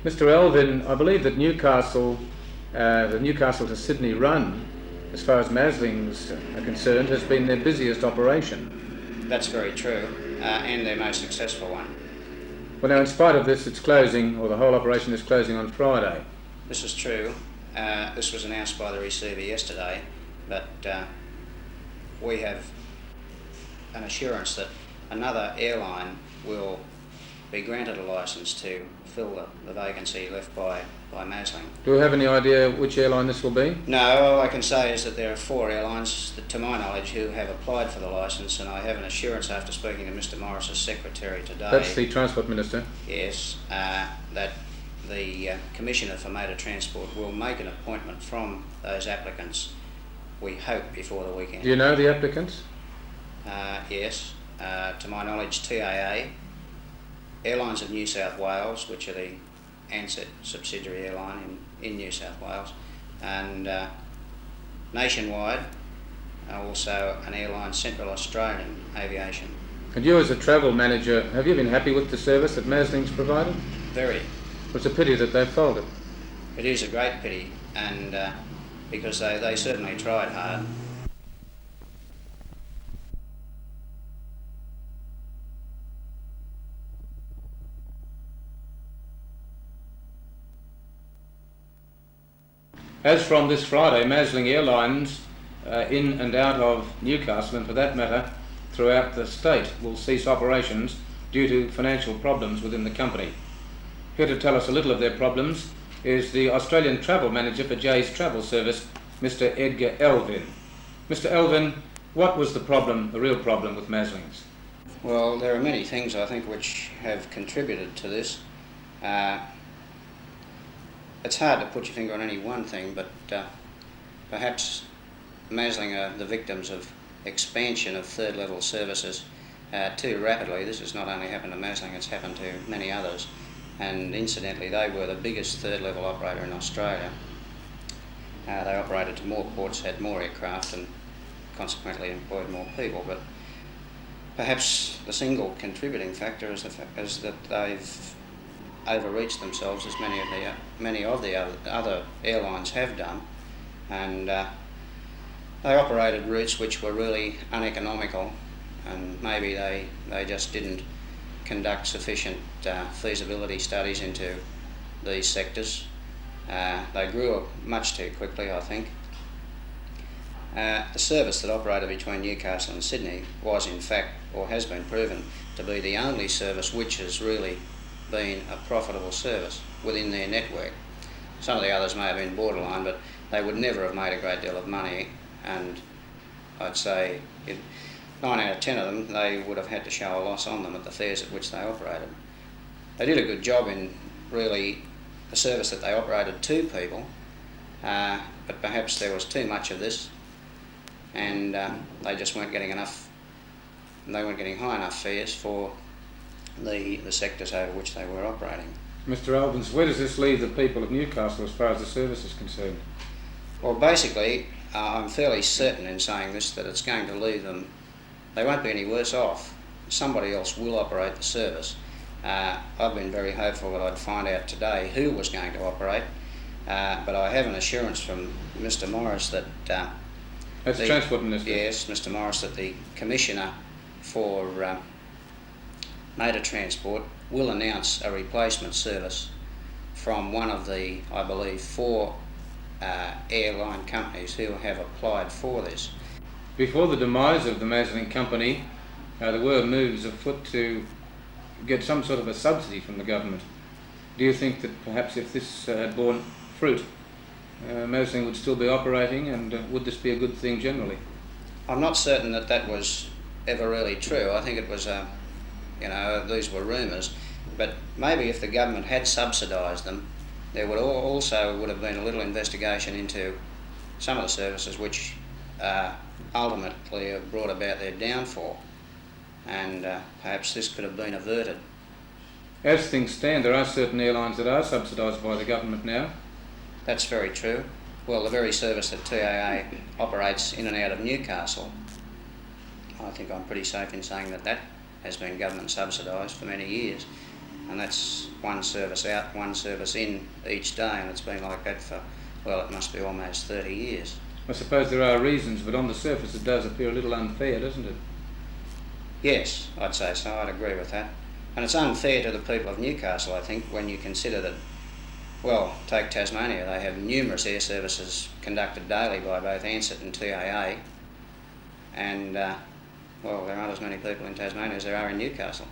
Mr. Elvin, I believe that the Newcastle to Sydney run, as far as Masling's are concerned, has been their busiest operation. That's very true, and their most successful one. Well, now, in spite of this, it's closing, or the whole operation is closing on Friday. This is true. This was announced by the receiver yesterday, but we have an assurance that another airline will be granted a licence to fill the vacancy left by Masling. Do we have any idea which airline this will be? No, all I can say is that there are 4 airlines, to my knowledge, who have applied for the licence, and I have an assurance after speaking to Mr Morris's secretary today. That's the Transport Minister. Yes, that the Commissioner for Motor Transport will make an appointment from those applicants, we hope, before the weekend. Do you know the applicants? Yes, to my knowledge, TAA, Airlines of New South Wales, which are the Ansett subsidiary airline in New South Wales, and Nationwide, also an airline, Central Australian Aviation. And you, as a travel manager, have you been happy with the service that Masling's provided? Very. It's a pity that they've folded. It is a great pity, and because they certainly tried hard. As from this Friday, Masling Airlines in and out of Newcastle, and for that matter throughout the state, will cease operations due to financial problems within the company. Here to tell us a little of their problems is the Australian Travel Manager for Jay's Travel Service, Mr Edgar Elvin. Mr Elvin, what was the problem, the real problem with Masling's? Well, there are many things, I think, which have contributed to this. It's hard to put your finger on any one thing, but perhaps Masling are the victims of expansion of third level services too rapidly. This has not only happened to Masling, it's happened to many others. And incidentally, they were the biggest third level operator in Australia. They operated to more ports, had more aircraft, and consequently employed more people. But perhaps the single contributing factor is that they've overreached themselves, as many of the other airlines have done, and they operated routes which were really uneconomical, and maybe they just didn't conduct sufficient feasibility studies into these sectors. They grew up much too quickly, I think. The service that operated between Newcastle and Sydney was, in fact, or has been proven to be the only service which has really been a profitable service within their network. Some of the others may have been borderline, but they would never have made a great deal of money, and I'd say 9 out of 10 of them, they would have had to show a loss on them at the fares at which they operated. They did a good job in really the service that they operated to people, but perhaps there was too much of this, and they just weren't getting enough, they weren't getting high enough fares for the sectors over which they were operating. Mr Albans, where does this leave the people of Newcastle as far as the service is concerned? Well, basically, I'm fairly certain in saying this that it's going to leave them, they won't be any worse off. Somebody else will operate the service. I've been very hopeful that I'd find out today who was going to operate, but I have an assurance from Mr Morris that... That's the Transport Minister? Yes, Mr Morris, that the Commissioner for Motor Transport will announce a replacement service from one of the, I believe, 4 airline companies who have applied for this. Before the demise of the Masling company, there were moves afoot to get some sort of a subsidy from the government. Do you think that perhaps if this had borne fruit, Masling would still be operating, and would this be a good thing generally? I'm not certain that that was ever really true. I think it was these were rumours, but maybe if the government had subsidised them, there would have been a little investigation into some of the services which ultimately have brought about their downfall, and perhaps this could have been averted. As things stand, there are certain airlines that are subsidised by the government now. That's very true. Well, the very service that TAA operates in and out of Newcastle, I think I'm pretty safe in saying that has been government subsidised for many years. and that's one service out, one service in each day, and it's been like that for, well, it must be almost 30 years. I suppose there are reasons, but on the surface it does appear a little unfair, doesn't it? Yes, I'd say so, I'd agree with that. And it's unfair to the people of Newcastle, I think, when you consider that, well, take Tasmania, they have numerous air services conducted daily by both ANZIT and TAA, and, well, there aren't as many people in Tasmania as there are in Newcastle.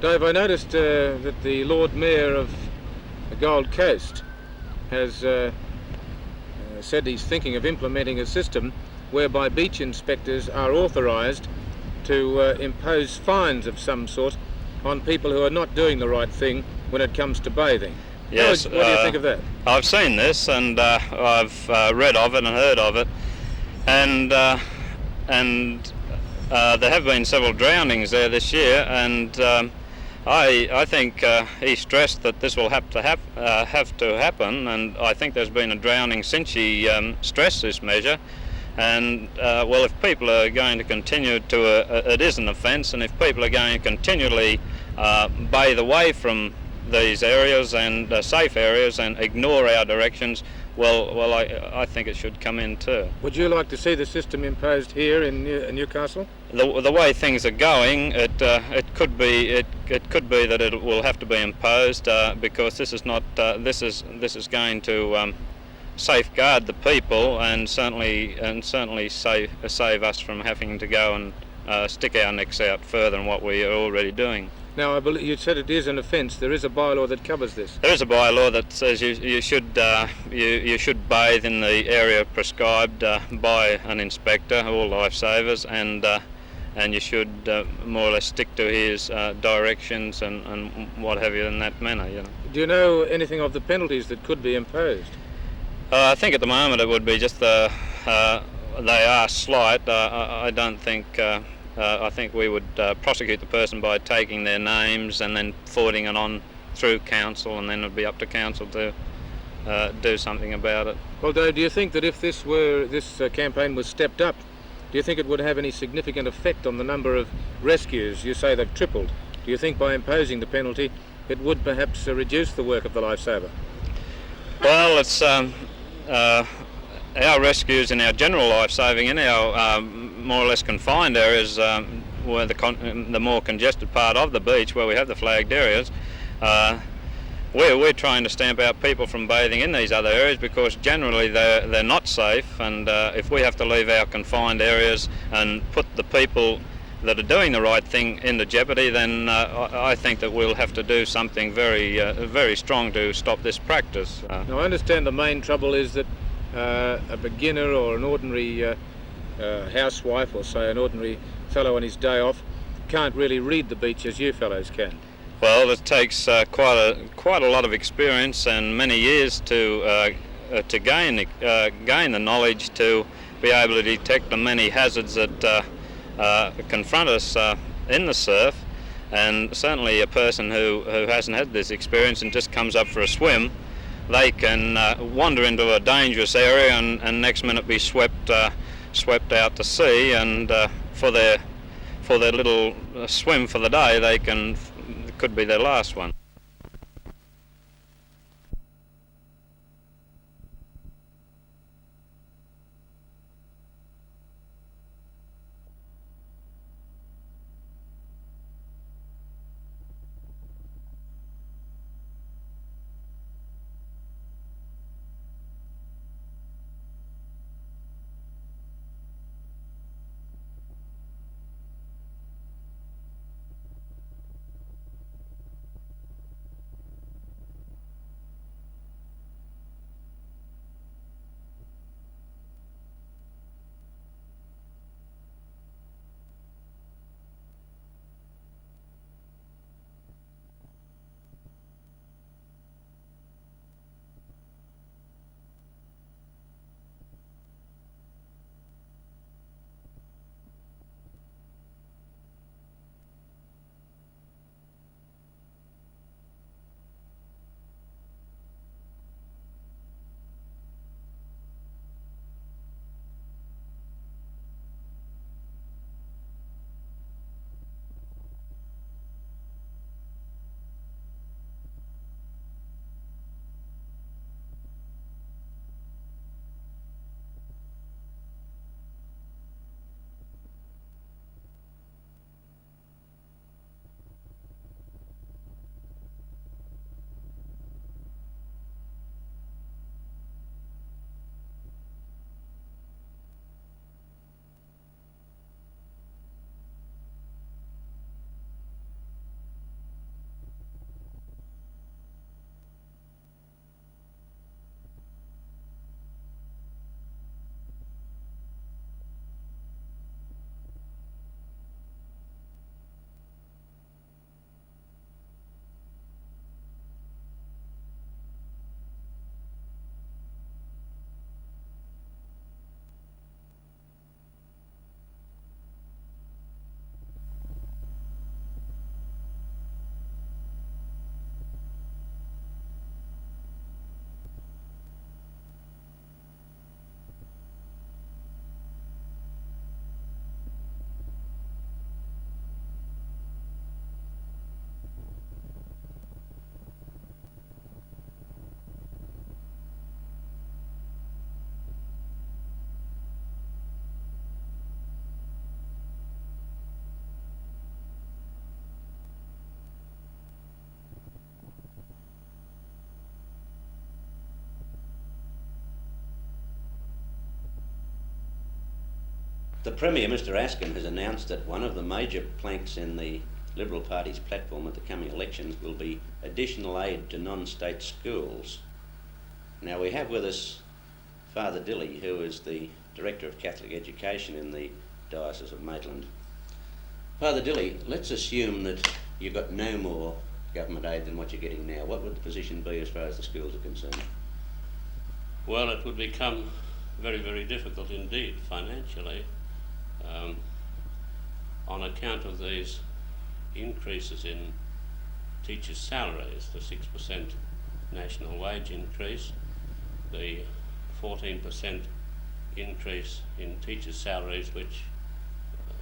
Dave, I noticed that the Lord Mayor of the Gold Coast has said he's thinking of implementing a system whereby beach inspectors are authorised to impose fines of some sort on people who are not doing the right thing when it comes to bathing. Yes. What do you think of that? I've seen this, and I've read of it and heard of it, and There have been several drownings there this year, and I think he stressed that this will have to happen, and I think there's been a drowning since he stressed this measure. And well, if people are going to continue to, it is an offence, and if people are going to continually bathe away from these areas and safe areas and ignore our directions, well, I think it should come in too. Would you like to see the system imposed here in Newcastle? The way things are going, it could be that it will have to be imposed because this is not this is going to safeguard the people and certainly save us from having to go and stick our necks out further than what we are already doing. Now, I believe you said it is an offence. There is a bylaw that covers this. There is a bylaw that says you should bathe in the area prescribed by an inspector, all lifesavers, and you should more or less stick to his directions and what have you in that manner. You know. Do you know anything of the penalties that could be imposed? I think at the moment it would be just they are slight. I don't think. I think we would prosecute the person by taking their names and then forwarding it on through council, and then it would be up to council to do something about it. Well, Dave, do you think that if this campaign was stepped up, do you think it would have any significant effect on the number of rescues? You say they've tripled. Do you think by imposing the penalty it would perhaps reduce the work of the lifesaver? Well, it's our rescues in our general life-saving in our more or less confined areas where the more congested part of the beach where we have the flagged areas, we're trying to stamp out people from bathing in these other areas because generally they're not safe, and if we have to leave our confined areas and put the people that are doing the right thing into jeopardy, then I think that we'll have to do something very strong to stop this practice. Now, I understand the main trouble is that a beginner or an ordinary housewife, or say an ordinary fellow on his day off, can't really read the beach as you fellows can. Well, it takes quite a lot of experience and many years to gain the knowledge to be able to detect the many hazards that confront us in the surf. And certainly a person who hasn't had this experience and just comes up for a swim, they can wander into a dangerous area and next minute be swept out to sea, and for their little swim for the day, it could be their last one. The Premier, Mr Askin, has announced that one of the major planks in the Liberal Party's platform at the coming elections will be additional aid to non-state schools. Now, we have with us Father Dilly, who is the Director of Catholic Education in the Diocese of Maitland. Father Dilly, let's assume that you've got no more government aid than what you're getting now. What would the position be as far as the schools are concerned? Well, it would become very, very difficult indeed financially on account of these increases in teachers' salaries, the 6% national wage increase, the 14% increase in teachers' salaries, which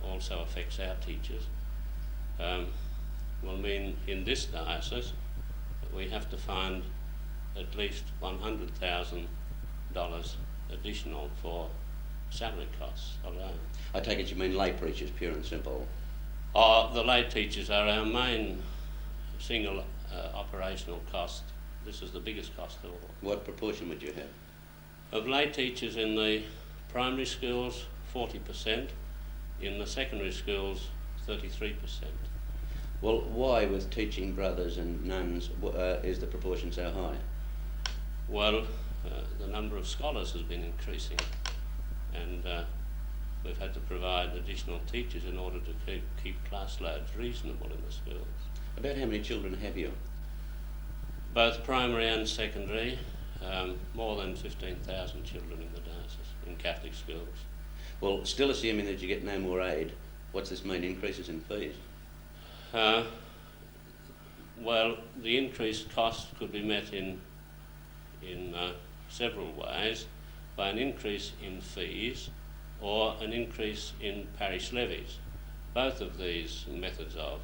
also affects our teachers, will mean in this diocese that we have to find at least $100,000 additional for salary costs alone. I take it you mean lay preachers, pure and simple. The lay teachers are our main single operational cost. This is the biggest cost of all. What proportion would you have? Of lay teachers in the primary schools, 40%. In the secondary schools, 33%. Well, why with teaching brothers and nuns is the proportion so high? Well, the number of scholars has been increasing, and we've had to provide additional teachers in order to keep class loads reasonable in the schools. About how many children have you? Both primary and secondary, more than 15,000 children in the diocese, in Catholic schools. Well, still assuming that you get no more aid, what's this mean, increases in fees? Well, the increased cost could be met in several ways, by an increase in fees or an increase in parish levies. Both of these methods of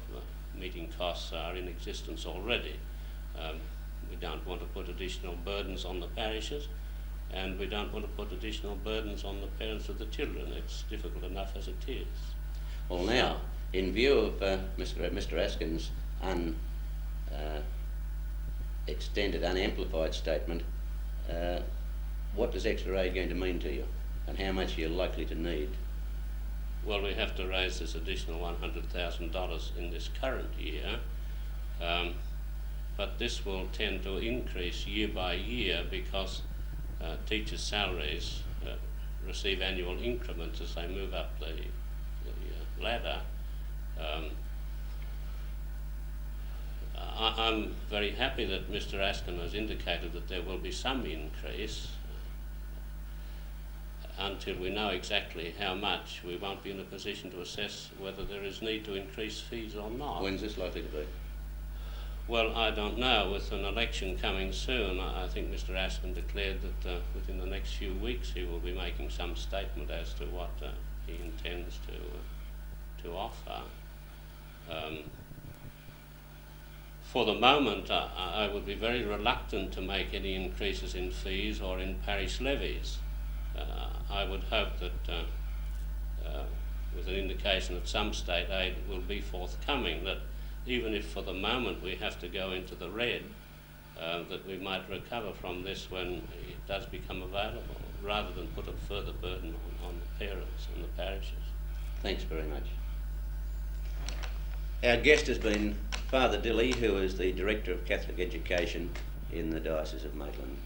meeting costs are in existence already. We don't want to put additional burdens on the parishes, and we don't want to put additional burdens on the parents of the children. It's difficult enough as it is. Well, now, in view of Mr Askin's extended, unamplified statement, what is extra aid going to mean to you, and how much are you likely to need? Well, we have to raise this additional $100,000 in this current year, but this will tend to increase year by year because teachers' salaries receive annual increments as they move up the ladder. I'm very happy that Mr Askin has indicated that there will be some increase. Until we know exactly how much, we won't be in a position to assess whether there is need to increase fees or not. When's this likely to be? Well, I don't know. With an election coming soon, I think Mr Askin declared that within the next few weeks he will be making some statement as to what he intends to offer. For the moment, I would be very reluctant to make any increases in fees or in parish levies. I would hope that with an indication that some state aid will be forthcoming, that even if for the moment we have to go into the red, that we might recover from this when it does become available, rather than put a further burden on the parents and the parishes. Thanks very much. Our guest has been Father Dilly, who is the Director of Catholic Education in the Diocese of Maitland.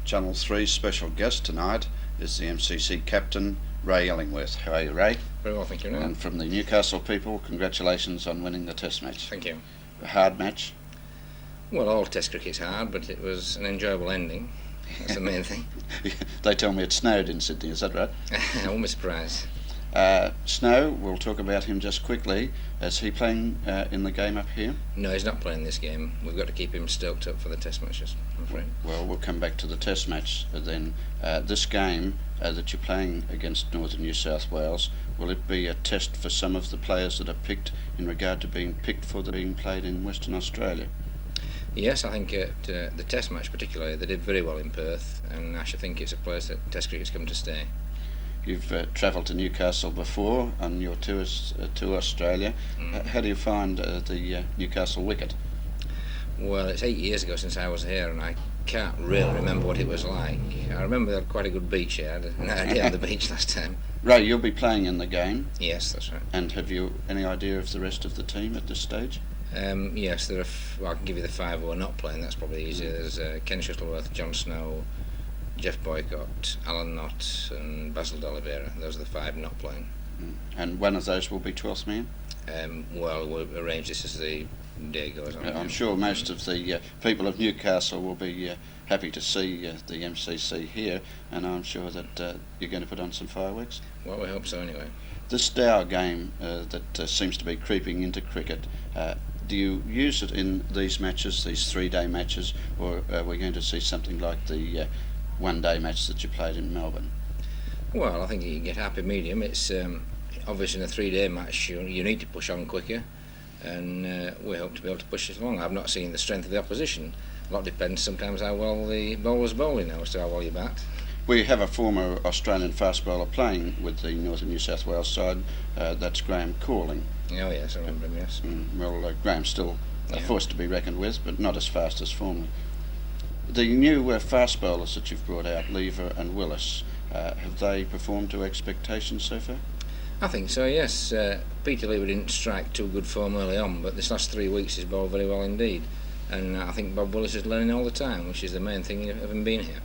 Channel 3's special guest tonight is the MCC captain, Ray Illingworth. How are you, Ray? Very well, thank you, Neil. And from the Newcastle people, congratulations on winning the Test match. Thank you. A hard match? Well, all Test cricket's hard, but it was an enjoyable ending. That's the main thing. They tell me it snowed in Sydney, is that right? I won't be surprised. Snow, we'll talk about him just quickly. Is he playing in the game up here? No, he's not playing this game. We've got to keep him stoked up for the Test matches, I'm afraid. Well, we'll come back to the Test match then. This game that you're playing against Northern New South Wales, will it be a test for some of the players that are picked in regard to being picked for the being played in Western Australia? Yes, I think at the Test match particularly, they did very well in Perth, and I should think it's a place that Test cricket's come to stay. You've travelled to Newcastle before on your tours to Australia. How do you find the Newcastle wicket? Well, it's 8 years ago since I was here, and I can't really remember what it was like. I remember they had quite a good beach here. I had an idea on the beach last time. Ray, you'll be playing in the game. Yes, that's right. And have you any idea of the rest of the team at this stage? Yes, there are. Well, I can give you the 5 who are not playing. That's probably easier. There's Ken Shuttleworth, John Snow, Jeff Boycott, Alan Knott and Basil D'Oliveira. Those are the 5 not playing. And one of those will be 12th man? Well, we'll arrange this as the day goes on. I'm sure most of the people of Newcastle will be happy to see the MCC here, and I'm sure that you're going to put on some fireworks. Well, we hope so anyway. This Dow game that seems to be creeping into cricket, do you use it in these matches, these 3-day matches, or are we going to see something like the one-day match that you played in Melbourne? Well, I think you can get happy medium. It's obviously in a 3-day match you need to push on quicker, and we hope to be able to push it along. I've not seen the strength of the opposition. A lot depends sometimes how well the bowlers bowl, as to how well you bat. We have a former Australian fast bowler playing with the Northern New South Wales side. That's Graham Calling. Oh yes, I remember him, yes. Well, Graham's still a force to be reckoned with, but not as fast as formerly. The new fast bowlers that you've brought out, Lever and Willis, have they performed to expectations so far? I think so, yes. Peter Lever didn't strike too good form early on, but this last 3 weeks he's bowled very well indeed. And I think Bob Willis is learning all the time, which is the main thing of him being here.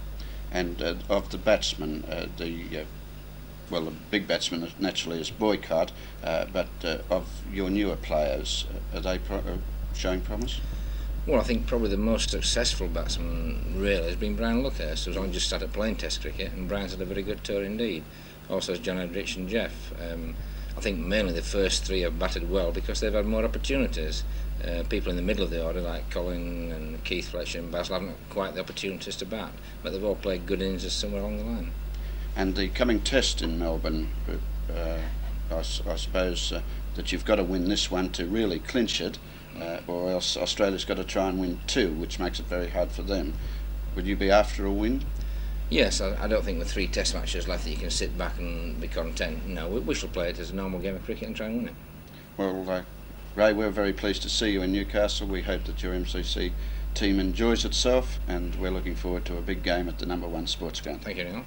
And of the batsmen, the big batsman naturally is Boycott, but of your newer players, are they showing promise? Well, I think probably the most successful batsman really has been Brian Luckhurst, who's only just started playing Test cricket, and Brian's had a very good tour indeed. Also as John Edrich and Jeff. I think mainly the first 3 have batted well because they've had more opportunities. People in the middle of the order like Colin and Keith Fletcher and Basil haven't quite the opportunities to bat, but they've all played good innings somewhere along the line. And the coming test in Melbourne, I suppose that you've got to win this one to really clinch it, or else Australia's got to try and win 2, which makes it very hard for them. Would you be after a win? Yes, I don't think with 3 Test matches left that you can sit back and be content. No, we shall play it as a normal game of cricket and try and win it. Well, Ray, we're very pleased to see you in Newcastle. We hope that your MCC team enjoys itself, and we're looking forward to a big game at the #1 sports ground. Thank you, Neil.